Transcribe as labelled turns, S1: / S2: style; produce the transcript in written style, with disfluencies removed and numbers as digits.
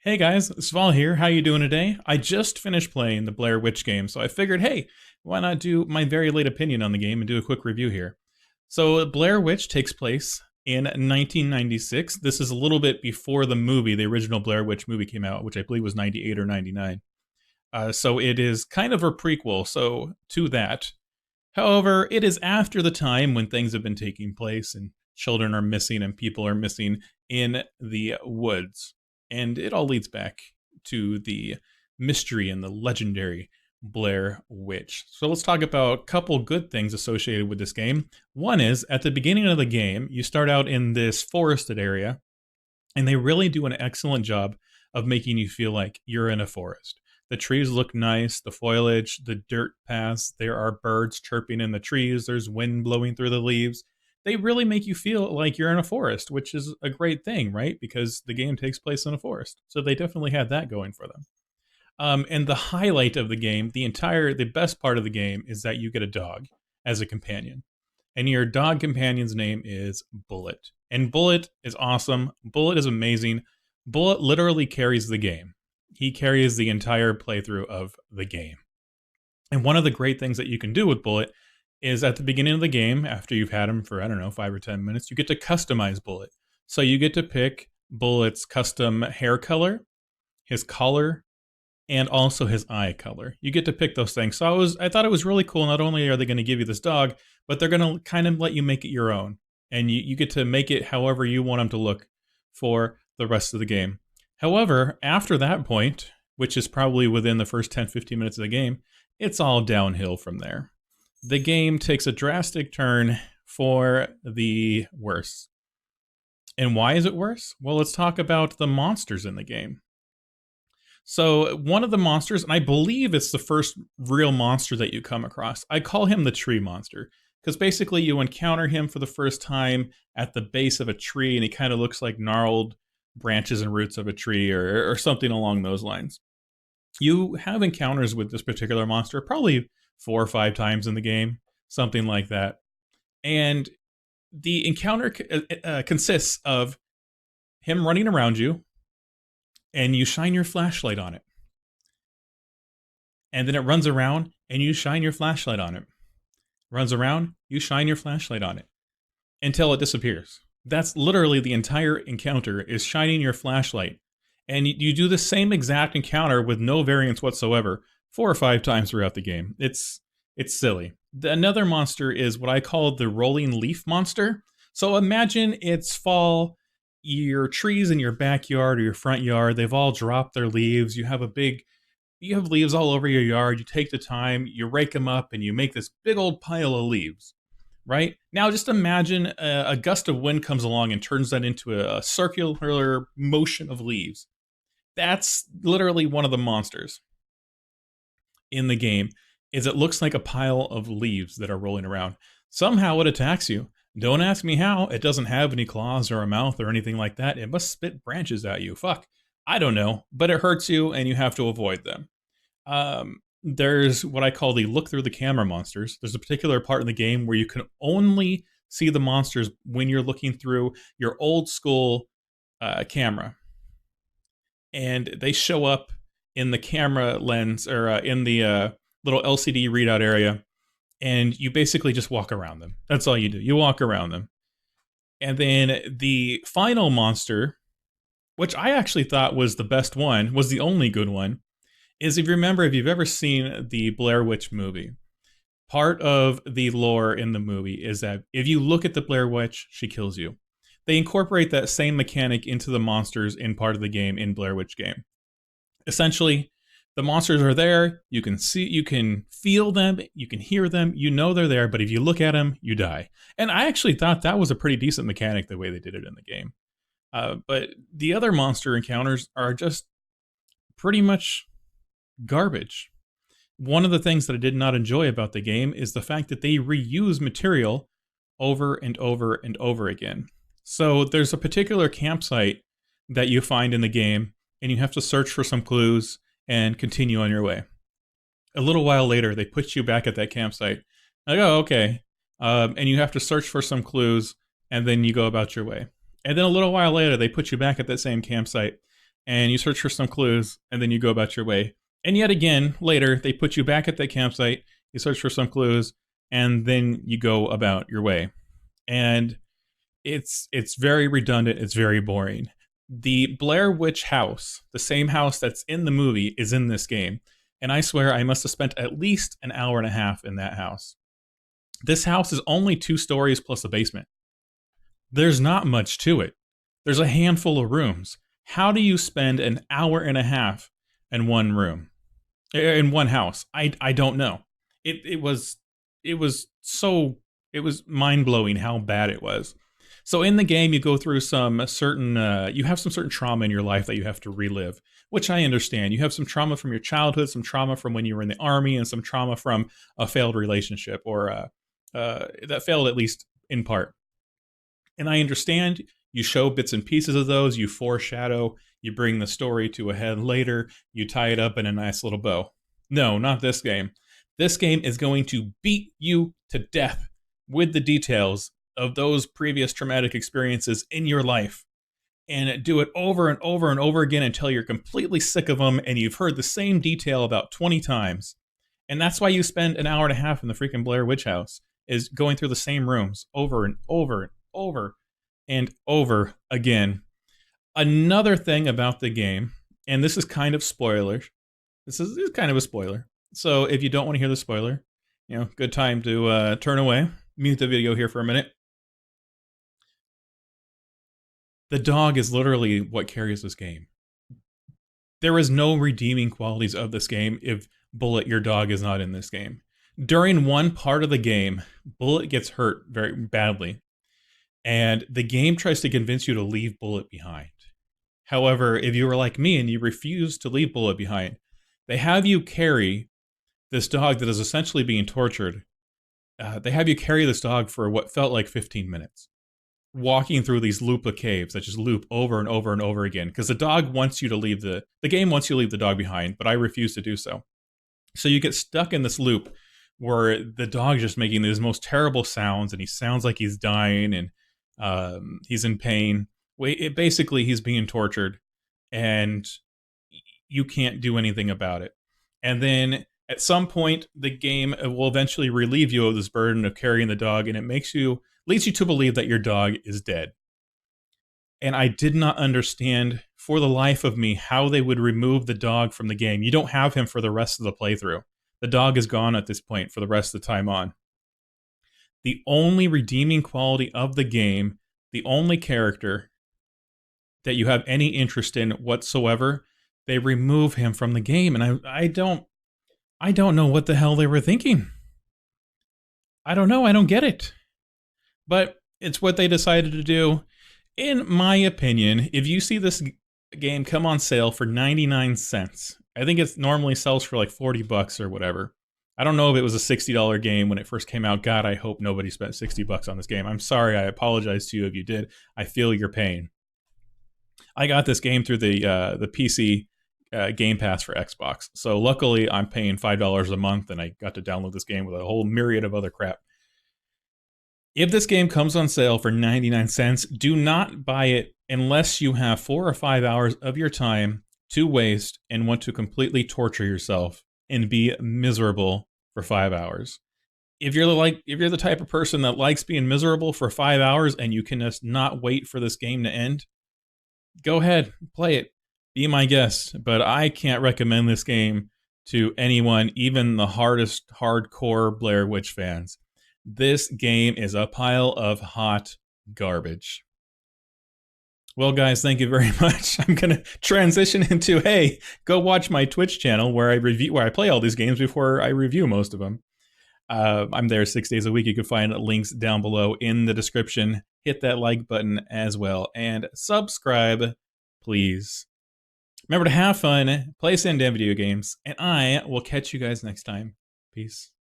S1: Hey guys, Sval here. How you doing today? I just finished playing the Blair Witch game, so I figured, hey, why not do my very late opinion on the game and do a quick review here. So Blair Witch takes place in 1996. This is a little bit before the movie, the original Blair Witch movie came out, which I believe was 98 or 99. So it is kind of a prequel, so to that. However, it is after the time when things have been taking place and children are missing and people are missing in the woods. And it all leads back to the mystery and the legendary Blair Witch. So let's talk about a couple good things associated with this game. One is at the beginning of the game, you start out in this forested area, and they really do an excellent job of making you feel like you're in a forest. The trees look nice, the foliage, the dirt paths, there are birds chirping in the trees, there's wind blowing through the leaves. They really make you feel like you're in a forest, which is a great thing, right? Because the game takes place in a forest. So they definitely had that going for them. And the highlight of the game, the best part of the game is that you get a dog as a companion. And your dog companion's name is Bullet. And Bullet is awesome. Bullet is amazing. Bullet literally carries the game. He carries the entire playthrough of the game. And one of the great things that you can do with Bullet is at the beginning of the game, after you've had him for, I don't know, 5 or 10 minutes, you get to customize Bullet. So you get to pick Bullet's custom hair color, his collar, and also his eye color. You get to pick those things. So I thought it was really cool. Not only are they going to give you this dog, but they're going to kind of let you make it your own. And you get to make it however you want him to look for the rest of the game. However, after that point, which is probably within the first 10-15 minutes of the game, it's all downhill from there. The game takes a drastic turn for the worse. And why is it worse? Well, let's talk about the monsters in the game. So one of the monsters, and I believe it's the first real monster that you come across, I call him the tree monster, because basically you encounter him for the first time at the base of a tree, and he kind of looks like gnarled branches and roots of a tree or something along those lines. You have encounters with this particular monster probably 4 or 5 times in the game, something like that. And the encounter consists of him running around you, and you shine your flashlight on it. And then it runs around, and you shine your flashlight on it. Runs around, you shine your flashlight on it. Until it disappears. That's literally the entire encounter, is shining your flashlight. And you do the same exact encounter with no variance whatsoever 4 or 5 times throughout the game. It's silly. Another monster is what I call the rolling leaf monster. So imagine it's fall, your trees in your backyard or your front yard, they've all dropped their leaves. You have leaves all over your yard. You take the time, you rake them up, and you make this big old pile of leaves. Right? Now just imagine a gust of wind comes along and turns that into a circular motion of leaves. That's literally one of the monsters in the game, is it looks like a pile of leaves that are rolling around. Somehow it attacks you. Don't ask me how. It doesn't have any claws or a mouth or anything like that. It must spit branches at you. Fuck. I don't know. But it hurts you and you have to avoid them. There's what I call the look through the camera monsters. There's a particular part in the game where you can only see the monsters when you're looking through your old school camera. And they show up in the camera lens or in the little LCD readout area. And you basically just walk around them. That's all you do. You walk around them. And then the final monster, which I actually thought was the best one, was the only good one, is if you've ever seen the Blair Witch movie, part of the lore in the movie is that if you look at the Blair Witch, she kills you. They incorporate that same mechanic into the monsters in part of the game in Blair Witch game. Essentially, the monsters are there, you can feel them, you can hear them, you know they're there, but if you look at them, you die. And I actually thought that was a pretty decent mechanic the way they did it in the game. But the other monster encounters are just pretty much garbage. One of the things that I did not enjoy about the game is the fact that they reuse material over and over and over again. So there's a particular campsite that you find in the game, and you have to search for some clues and continue on your way. A little while later, they put you back at that campsite. Like, oh, okay. And you have to search for some clues, and then you go about your way. And then a little while later, they put you back at that same campsite. and you search for some clues, and then you go about your way. And yet again, later, they put you back at that campsite, you search for some clues, and then you go about your way. And it's very redundant, it's very boring. The Blair Witch house, the same house that's in the movie, is in this game. And I swear I must have spent at least an hour and a half in that house. This house is only 2 stories plus a basement. There's not much to it. There's a handful of rooms. How do you spend an hour and a half in one room? In one house? I don't know. It was mind blowing how bad it was. So in the game, you go through some certain you have some certain trauma in your life that you have to relive, which I understand. You have some trauma from your childhood, some trauma from when you were in the army, and some trauma from a failed relationship or that failed at least in part. And I understand you show bits and pieces of those, you foreshadow, you bring the story to a head later, you tie it up in a nice little bow. No, not this game. This game is going to beat you to death with the details of those previous traumatic experiences in your life and do it over and over and over again until you're completely sick of them and you've heard the same detail about 20 times. And that's why you spend an hour and a half in the freaking Blair Witch house, is going through the same rooms over and over and over and over again. Another thing about the game, and this is kind of spoiler. This is kind of a spoiler. So if you don't want to hear the spoiler, good time to turn away, mute the video here for a minute. The dog is literally what carries this game. There is no redeeming qualities of this game if Bullet, your dog, is not in this game. During one part of the game, Bullet gets hurt very badly, and the game tries to convince you to leave Bullet behind. However, if you were like me and you refuse to leave Bullet behind, they have you carry this dog that is essentially being tortured. They have you carry this dog for what felt like 15 minutes, walking through these loop of caves that just loop over and over and over again. Because the dog wants you to leave the game wants you to leave the dog behind, but I refuse to do so. So you get stuck in this loop where the dog's just making these most terrible sounds, and he sounds like he's dying, and he's in pain. Basically, he's being tortured, and you can't do anything about it. And then at some point, the game will eventually relieve you of this burden of carrying the dog, and it leads you to believe that your dog is dead. And I did not understand for the life of me how they would remove the dog from the game. You don't have him for the rest of the playthrough. The dog is gone at this point for the rest of the time on. The only redeeming quality of the game, the only character that you have any interest in whatsoever, they remove him from the game. And I don't know what the hell they were thinking. I don't know. I don't get it. But it's what they decided to do. In my opinion, if you see this game come on sale for 99 cents, I think it normally sells for like $40 or whatever. I don't know if it was a $60 game when it first came out. God, I hope nobody spent $60 on this game. I'm sorry. I apologize to you if you did. I feel your pain. I got this game through the PC Game Pass for Xbox. So luckily, I'm paying $5 a month, and I got to download this game with a whole myriad of other crap. If this game comes on sale for 99 cents, do not buy it unless you have 4 or 5 hours of your time to waste and want to completely torture yourself and be miserable for 5 hours. If you're the type of person that likes being miserable for 5 hours and you can just not wait for this game to end, go ahead, play it, be my guest. But I can't recommend this game to anyone, even the hardcore Blair Witch fans. This game is a pile of hot garbage. Well, guys, thank you very much. I'm going to transition into, hey, go watch my Twitch channel where I play all these games before I review most of them. I'm there 6 days a week. You can find links down below in the description. Hit that like button as well. And subscribe, please. Remember to have fun, play some damn video games, and I will catch you guys next time. Peace.